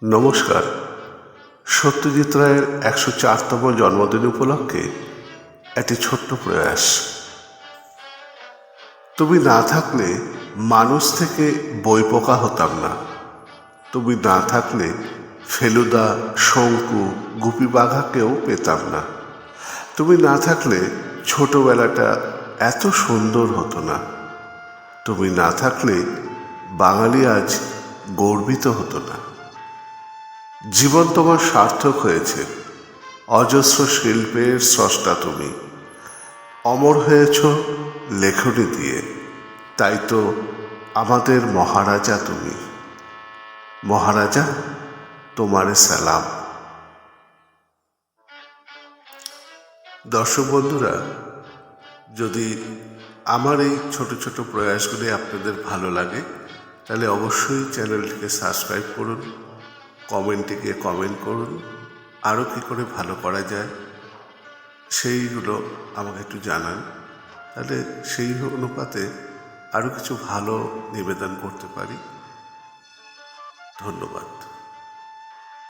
নমস্কার। সত্যজিৎ রায়ের 104তম জন্মদিন উপলক্ষে একটি ছোট্ট প্রয়াস। তুমি না থাকলে মানুষ থেকে বইপোকা হতাম না। তুমি না থাকলে ফেলুদা, শঙ্কু, গুপি বাঘাকেও পেতাম না। তুমি না থাকলে ছোটবেলাটা এত সুন্দর হতো না। তুমি না থাকলে বাঙালি আজ গর্বিত হতো না। জীবন তোমার সার্থক হয়েছে। অজস্র শিল্পের স্রষ্টা তুমি। অমর হয়েছ লেখনী দিয়ে। তাই তো আমাদের মহারাজা তুমি। মহারাজা, তোমারে সালাম। দর্শক বন্ধুরা, যদি আমার এই ছোট ছোট প্রয়াসগুলি আপনাদের ভালো লাগে তাহলে অবশ্যই চ্যানেলটিকে সাবস্ক্রাইব করুন, কমেন্টে গিয়ে কমেন্ট করুন। আরও কী করে ভালো করা যায় সেইগুলো আমাকে একটু জানান, তাহলে সেই অনুপাতে আরও কিছু ভালো নিবেদন করতে পারি। ধন্যবাদ।